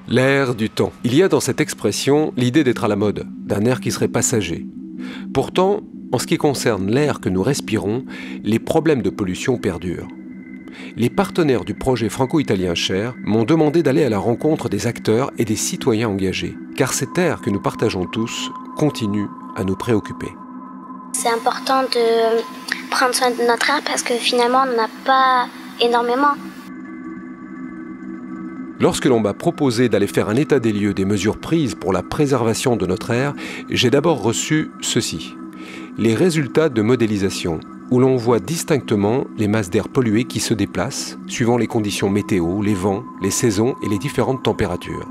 L'air du temps. Il y a dans cette expression l'idée d'être à la mode, d'un air qui serait passager. Pourtant, en ce qui concerne l'air que nous respirons, les problèmes de pollution perdurent. Les partenaires du projet franco-italien Cher m'ont demandé d'aller à la rencontre des acteurs et des citoyens engagés, car cet air que nous partageons tous continue à nous préoccuper. C'est important de prendre soin de notre air parce que finalement on n'en a pas énormément. Lorsque l'on m'a proposé d'aller faire un état des lieux des mesures prises pour la préservation de notre air, j'ai d'abord reçu ceci. Les résultats de modélisation, où l'on voit distinctement les masses d'air polluées qui se déplacent, suivant les conditions météo, les vents, les saisons et les différentes températures.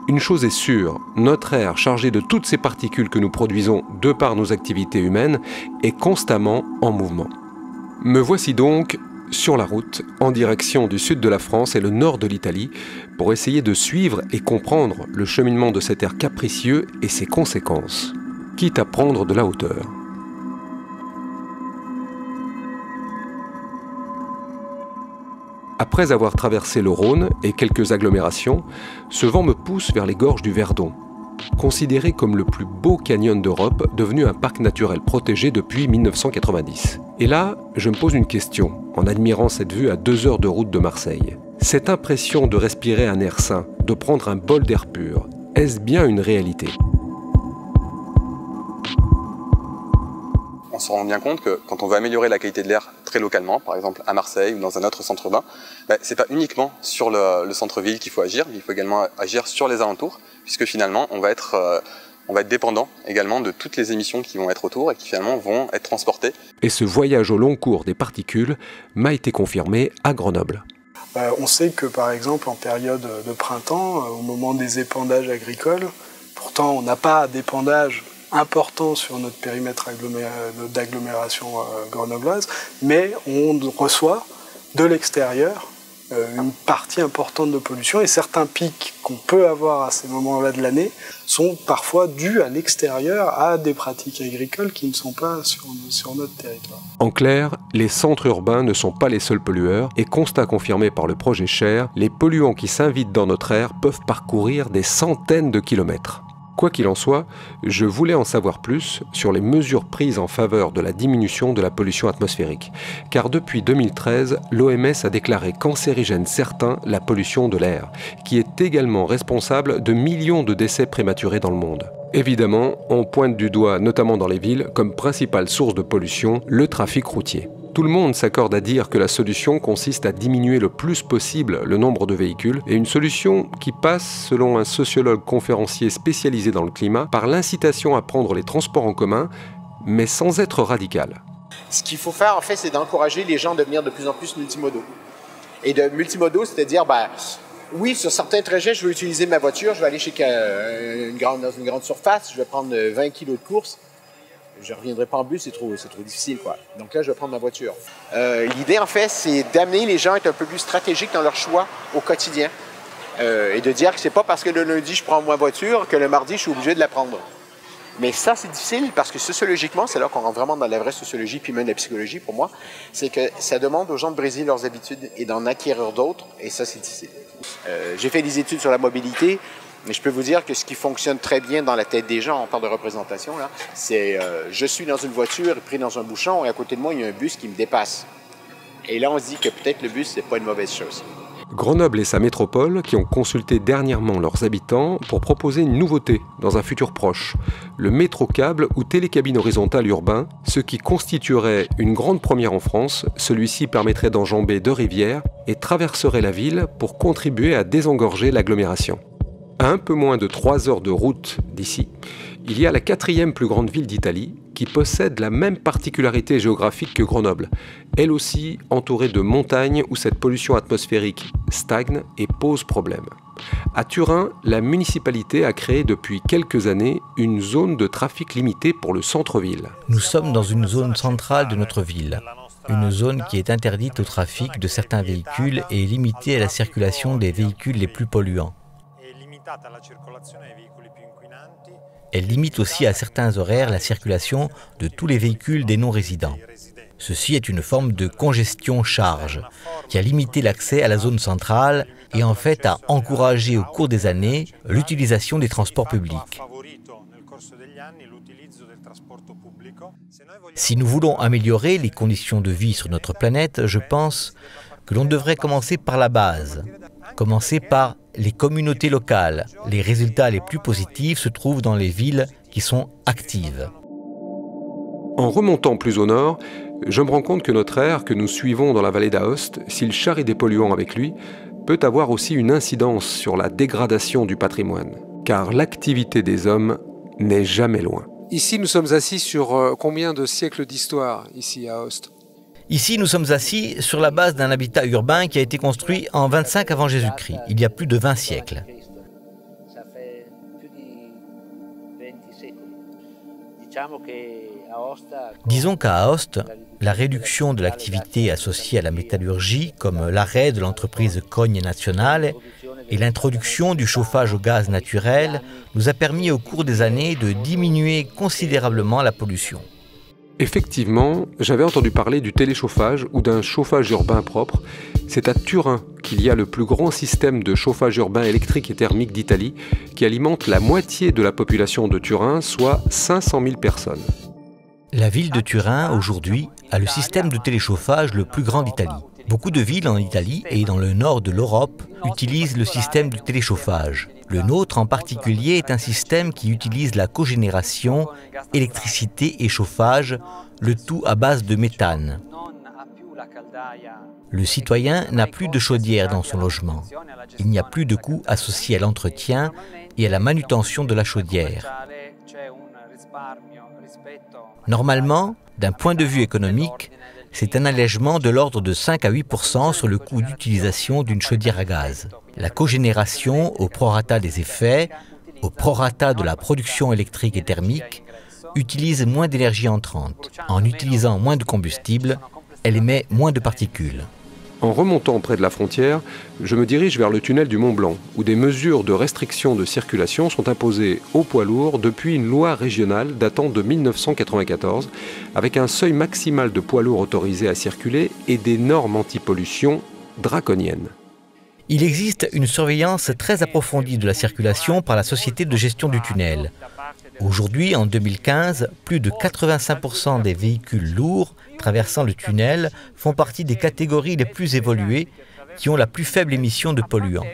Une chose est sûre, notre air chargé de toutes ces particules que nous produisons de par nos activités humaines est constamment en mouvement. Me voici donc sur la route, en direction du sud de la France et le nord de l'Italie, pour essayer de suivre et comprendre le cheminement de cet air capricieux et ses conséquences, quitte à prendre de la hauteur. Après avoir traversé le Rhône et quelques agglomérations, ce vent me pousse vers les gorges du Verdon, considéré comme le plus beau canyon d'Europe, devenu un parc naturel protégé depuis 1990. Et là, je me pose une question, en admirant cette vue à 2 heures de route de Marseille. Cette impression de respirer un air sain, de prendre un bol d'air pur, est-ce bien une réalité ? On se rend bien compte que quand on veut améliorer la qualité de l'air très localement, par exemple à Marseille ou dans un autre centre urbain, c'est pas uniquement sur le centre-ville qu'il faut agir, il faut également agir sur les alentours, puisque finalement on va être dépendant également de toutes les émissions qui vont être autour et qui finalement vont être transportées. Et ce voyage au long cours des particules m'a été confirmé à Grenoble. On sait que par exemple en période de printemps, au moment des épandages agricoles, pourtant on n'a pas d'épandage important sur notre périmètre d'agglomération grenobloise, mais on reçoit de l'extérieur une partie importante de pollution et certains pics qu'on peut avoir à ces moments-là de l'année sont parfois dus à l'extérieur à des pratiques agricoles qui ne sont pas sur notre territoire. En clair, les centres urbains ne sont pas les seuls pollueurs et constat confirmé par le projet Cher, les polluants qui s'invitent dans notre air peuvent parcourir des centaines de kilomètres. Quoi qu'il en soit, je voulais en savoir plus sur les mesures prises en faveur de la diminution de la pollution atmosphérique. Car depuis 2013, l'OMS a déclaré cancérigène certain la pollution de l'air, qui est également responsable de millions de décès prématurés dans le monde. Évidemment, on pointe du doigt, notamment dans les villes, comme principale source de pollution, le trafic routier. Tout le monde s'accorde à dire que la solution consiste à diminuer le plus possible le nombre de véhicules et une solution qui passe, selon un sociologue conférencier spécialisé dans le climat, par l'incitation à prendre les transports en commun, mais sans être radical. Ce qu'il faut faire, en fait, c'est d'encourager les gens à devenir de plus en plus multimodaux. Et de multimodaux, c'est-à-dire, oui, sur certains trajets, je veux utiliser ma voiture, je vais aller dans une grande surface, je vais prendre 20 kilos de course. Je ne reviendrai pas en bus, c'est trop difficile, quoi. Donc là, je vais prendre ma voiture. L'idée, en fait, c'est d'amener les gens à être un peu plus stratégiques dans leur choix au quotidien. Et de dire que c'est pas parce que le lundi, je prends ma voiture que le mardi, je suis obligé de la prendre. Mais ça, c'est difficile parce que sociologiquement, c'est là qu'on rentre vraiment dans la vraie sociologie, puis même la psychologie, pour moi, c'est que ça demande aux gens de briser leurs habitudes et d'en acquérir d'autres, et ça, c'est difficile. J'ai fait des études sur la mobilité. Mais je peux vous dire que ce qui fonctionne très bien dans la tête des gens, on parle de représentation, là, c'est je suis dans une voiture, pris dans un bouchon, et à côté de moi, il y a un bus qui me dépasse. Et là, on se dit que peut-être le bus, c'est pas une mauvaise chose. Grenoble et sa métropole qui ont consulté dernièrement leurs habitants pour proposer une nouveauté dans un futur proche, le métro-câble ou télécabine horizontale urbain, ce qui constituerait une grande première en France. Celui-ci permettrait d'enjamber 2 rivières et traverserait la ville pour contribuer à désengorger l'agglomération. À un peu moins de 3 heures de route d'ici, il y a la 4e plus grande ville d'Italie qui possède la même particularité géographique que Grenoble, elle aussi entourée de montagnes où cette pollution atmosphérique stagne et pose problème. À Turin, la municipalité a créé depuis quelques années une zone de trafic limitée pour le centre-ville. Nous sommes dans une zone centrale de notre ville. Une zone qui est interdite au trafic de certains véhicules et limitée à la circulation des véhicules les plus polluants. Elle limite aussi à certains horaires la circulation de tous les véhicules des non-résidents. Ceci est une forme de congestion-charge qui a limité l'accès à la zone centrale et en fait a encouragé au cours des années l'utilisation des transports publics. Si nous voulons améliorer les conditions de vie sur notre planète, je pense que l'on devrait commencer par la base, commencer par les communautés locales. Les résultats les plus positifs se trouvent dans les villes qui sont actives. En remontant plus au nord, je me rends compte que notre air que nous suivons dans la vallée d'Aoste, s'il charrie des polluants avec lui, peut avoir aussi une incidence sur la dégradation du patrimoine. Car l'activité des hommes n'est jamais loin. Ici, nous sommes assis sur combien de siècles d'histoire, ici à Aoste? Ici, nous sommes assis sur la base d'un habitat urbain qui a été construit en 25 avant Jésus-Christ, il y a plus de 20 siècles. Disons qu'à Aoste, la réduction de l'activité associée à la métallurgie, comme l'arrêt de l'entreprise Cogne Nationale et l'introduction du chauffage au gaz naturel, nous a permis au cours des années de diminuer considérablement la pollution. Effectivement, j'avais entendu parler du téléchauffage ou d'un chauffage urbain propre. C'est à Turin qu'il y a le plus grand système de chauffage urbain électrique et thermique d'Italie qui alimente la moitié de la population de Turin, soit 500 000 personnes. La ville de Turin, aujourd'hui, a le système de téléchauffage le plus grand d'Italie. Beaucoup de villes en Italie et dans le nord de l'Europe utilisent le système de téléchauffage. Le nôtre en particulier est un système qui utilise la cogénération, électricité et chauffage, le tout à base de méthane. Le citoyen n'a plus de chaudière dans son logement. Il n'y a plus de coûts associés à l'entretien et à la manutention de la chaudière. Normalement, d'un point de vue économique, c'est un allègement de l'ordre de 5 à 8% sur le coût d'utilisation d'une chaudière à gaz. La cogénération, au prorata des effets, au prorata de la production électrique et thermique, utilise moins d'énergie entrante. En utilisant moins de combustible, elle émet moins de particules. En remontant près de la frontière, je me dirige vers le tunnel du Mont Blanc, où des mesures de restriction de circulation sont imposées aux poids lourds depuis une loi régionale datant de 1994, avec un seuil maximal de poids lourds autorisés à circuler et des normes anti-pollution draconiennes. Il existe une surveillance très approfondie de la circulation par la Société de gestion du tunnel. Aujourd'hui, en 2015, plus de 85% des véhicules lourds traversant le tunnel font partie des catégories les plus évoluées qui ont la plus faible émission de polluants.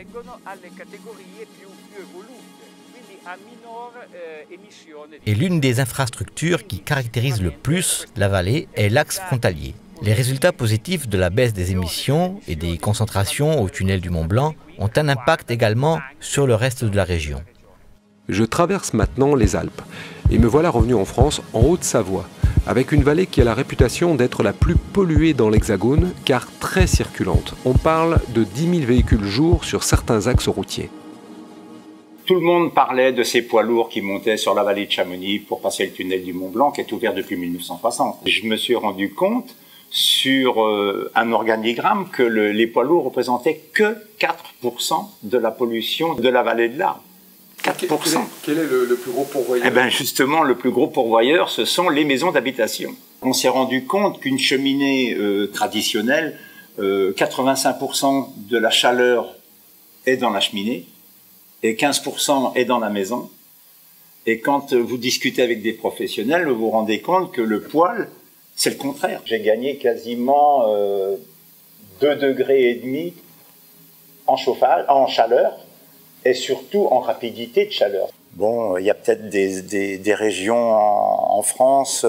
Et l'une des infrastructures qui caractérise le plus la vallée est l'axe frontalier. Les résultats positifs de la baisse des émissions et des concentrations au tunnel du Mont Blanc ont un impact également sur le reste de la région. Je traverse maintenant les Alpes et me voilà revenu en France, en Haute-Savoie, avec une vallée qui a la réputation d'être la plus polluée dans l'Hexagone, car très circulante. On parle de 10 000 véhicules jour sur certains axes routiers. Tout le monde parlait de ces poids lourds qui montaient sur la vallée de Chamonix pour passer le tunnel du Mont Blanc, qui est ouvert depuis 1960. Je me suis rendu compte sur un organigramme que les poids lourds représentaient que 4% de la pollution de la vallée de l'Arve. 4%. Quel est le plus gros pourvoyeur? Eh bien justement, le plus gros pourvoyeur, ce sont les maisons d'habitation. On s'est rendu compte qu'une cheminée traditionnelle, 85% de la chaleur est dans la cheminée et 15% est dans la maison. Et quand vous discutez avec des professionnels, vous vous rendez compte que le poêle, c'est le contraire. J'ai gagné quasiment 2,5 degrés en chauffage, en chaleur, et surtout en rapidité de chaleur. Bon, il y a peut-être des régions en France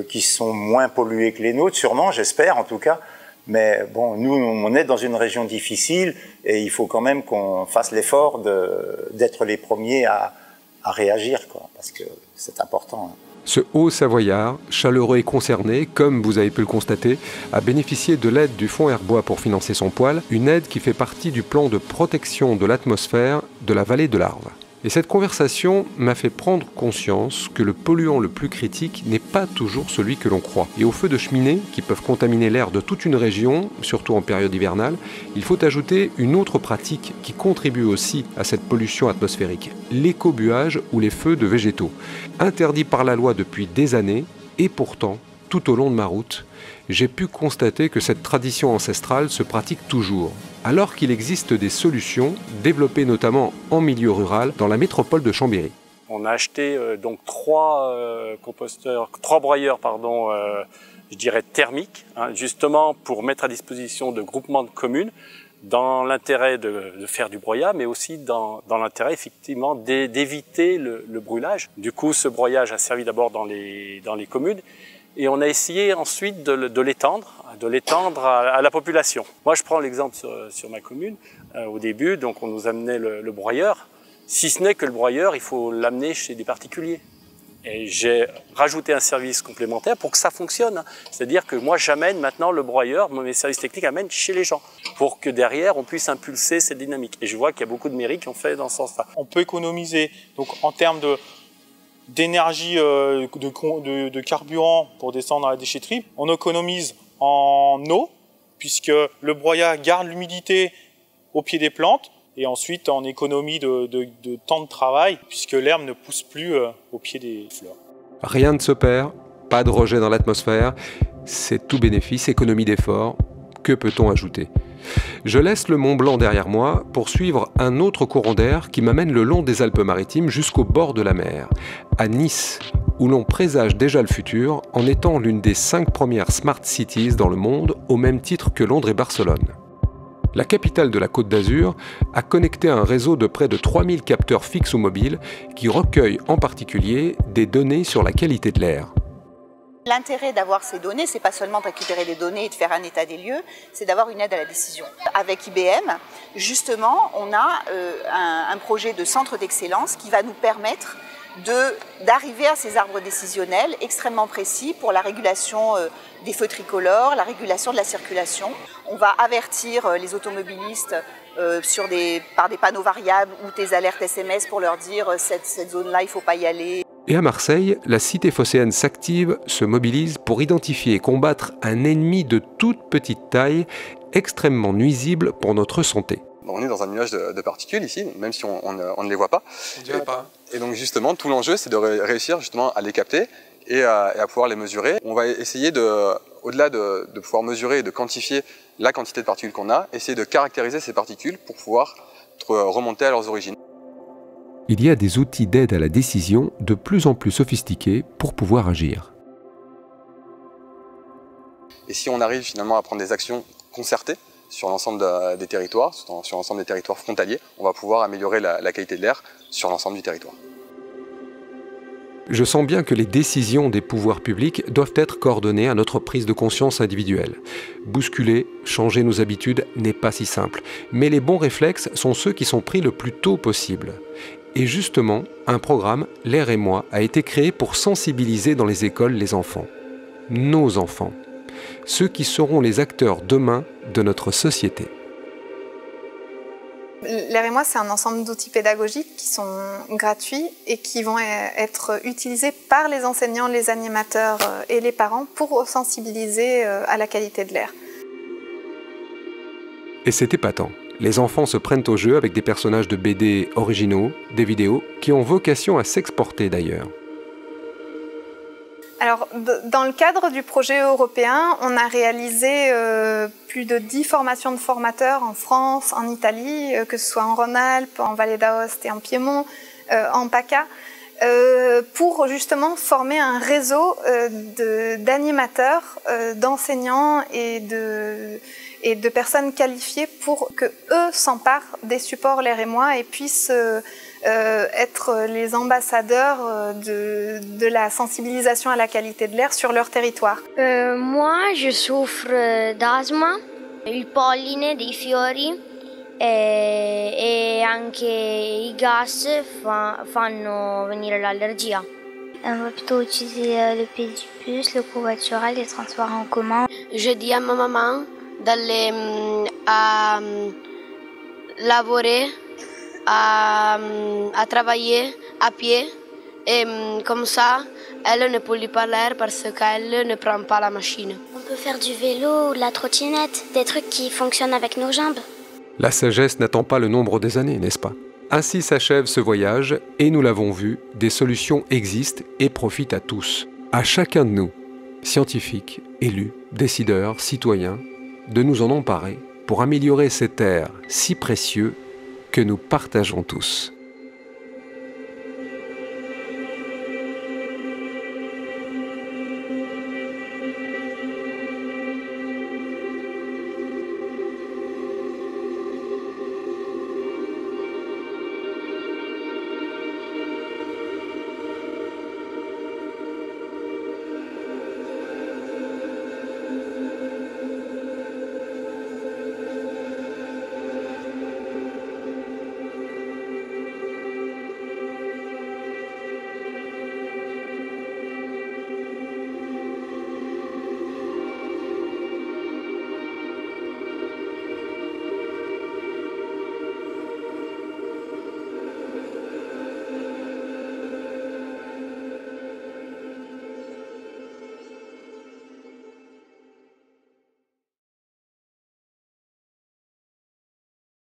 qui sont moins polluées que les nôtres, sûrement, j'espère en tout cas. Mais bon, nous, on est dans une région difficile et il faut quand même qu'on fasse l'effort d'être les premiers à réagir, quoi, parce que c'est important. Ce Haut-Savoyard, chaleureux et concerné, comme vous avez pu le constater, a bénéficié de l'aide du Fonds Herbois pour financer son poêle, une aide qui fait partie du plan de protection de l'atmosphère de la vallée de l'Arve. Et cette conversation m'a fait prendre conscience que le polluant le plus critique n'est pas toujours celui que l'on croit. Et aux feux de cheminée, qui peuvent contaminer l'air de toute une région, surtout en période hivernale, il faut ajouter une autre pratique qui contribue aussi à cette pollution atmosphérique, l'écobuage ou les feux de végétaux. Interdit par la loi depuis des années, et pourtant, tout au long de ma route, j'ai pu constater que cette tradition ancestrale se pratique toujours, alors qu'il existe des solutions développées notamment en milieu rural dans la métropole de Chambéry. On a acheté donc trois broyeurs, je dirais thermiques, justement pour mettre à disposition de groupements de communes dans l'intérêt de faire du broyat, mais aussi dans l'intérêt effectivement d'éviter le brûlage. Du coup, ce broyage a servi d'abord dans les communes et on a essayé ensuite de l'étendre à la population. Moi, je prends l'exemple sur ma commune. Au début, donc on nous amenait le broyeur. Si ce n'est que le broyeur, il faut l'amener chez des particuliers. Et j'ai rajouté un service complémentaire pour que ça fonctionne. C'est-à-dire que moi, j'amène maintenant le broyeur, mes services techniques amènent chez les gens, pour que derrière, on puisse impulser cette dynamique. Et je vois qu'il y a beaucoup de mairies qui ont fait dans ce sens-là. On peut économiser, donc en termes d'énergie, de carburant pour descendre dans la déchetterie. On économise en eau, puisque le broyat garde l'humidité au pied des plantes. Et ensuite, en économie de temps de travail, puisque l'herbe ne pousse plus au pied des fleurs. Rien ne se perd, pas de rejet dans l'atmosphère, c'est tout bénéfice, économie d'effort. Que peut-on ajouter ? Je laisse le Mont Blanc derrière moi pour suivre un autre courant d'air qui m'amène le long des Alpes-Maritimes jusqu'au bord de la mer, à Nice, où l'on présage déjà le futur en étant l'une des 5 premières smart cities dans le monde, au même titre que Londres et Barcelone. La capitale de la Côte d'Azur a connecté un réseau de près de 3000 capteurs fixes ou mobiles qui recueillent en particulier des données sur la qualité de l'air. L'intérêt d'avoir ces données, c'est pas seulement de récupérer des données et de faire un état des lieux, c'est d'avoir une aide à la décision. Avec IBM, justement, on a un projet de centre d'excellence qui va nous permettre d'arriver à ces arbres décisionnels extrêmement précis pour la régulation des feux tricolores, la régulation de la circulation. On va avertir les automobilistes par des panneaux variables ou des alertes SMS pour leur dire cette zone-là, il ne faut pas y aller. Et à Marseille, la cité phocéenne s'active, se mobilise pour identifier et combattre un ennemi de toute petite taille, extrêmement nuisible pour notre santé. On est dans un nuage de particules ici, même si on ne les voit pas. On dirait pas. Et donc justement, tout l'enjeu, c'est de réussir justement à les capter et à pouvoir les mesurer. On va essayer au-delà de pouvoir mesurer et de quantifier la quantité de particules qu'on a, essayer de caractériser ces particules pour pouvoir remonter à leurs origines. Il y a des outils d'aide à la décision de plus en plus sophistiqués pour pouvoir agir. Et si on arrive finalement à prendre des actions concertées sur l'ensemble des territoires, sur l'ensemble des territoires frontaliers, on va pouvoir améliorer la qualité de l'air sur l'ensemble du territoire. Je sens bien que les décisions des pouvoirs publics doivent être coordonnées à notre prise de conscience individuelle. Bousculer, changer nos habitudes n'est pas si simple, mais les bons réflexes sont ceux qui sont pris le plus tôt possible. Et justement, un programme, L'air et moi, a été créé pour sensibiliser dans les écoles les enfants. Nos enfants. Ceux qui seront les acteurs demain de notre société. L'air et moi, c'est un ensemble d'outils pédagogiques qui sont gratuits et qui vont être utilisés par les enseignants, les animateurs et les parents pour sensibiliser à la qualité de l'air. Et c'est épatant. Les enfants se prennent au jeu avec des personnages de BD originaux, des vidéos qui ont vocation à s'exporter d'ailleurs. Alors, dans le cadre du projet européen, on a réalisé plus de 10 formations de formateurs en France, en Italie, que ce soit en Rhône-Alpes, en Vallée d'Aoste et en Piémont, en PACA, pour justement former un réseau d'animateurs, d'enseignants et de personnes qualifiées pour que eux s'emparent des supports L'air et moi et puissent être les ambassadeurs de la sensibilisation à la qualité de l'air sur leur territoire. Moi, je souffre d'asma, il polline dei fiori e anche i gas fanno venire l'allergia. On va plutôt utiliser le pédibus, le covoitural, les transports en commun. Je dis à ma maman d'aller à lavorare, à travailler à pied et comme ça, elle ne pollue pas l'air parce qu'elle ne prend pas la machine. On peut faire du vélo ou de la trottinette, des trucs qui fonctionnent avec nos jambes. La sagesse n'attend pas le nombre des années, n'est-ce pas ? Ainsi s'achève ce voyage et nous l'avons vu, des solutions existent et profitent à tous, à chacun de nous. scientifiques, élus, décideurs, citoyens, de nous en emparer pour améliorer cet air si précieux que nous partageons tous.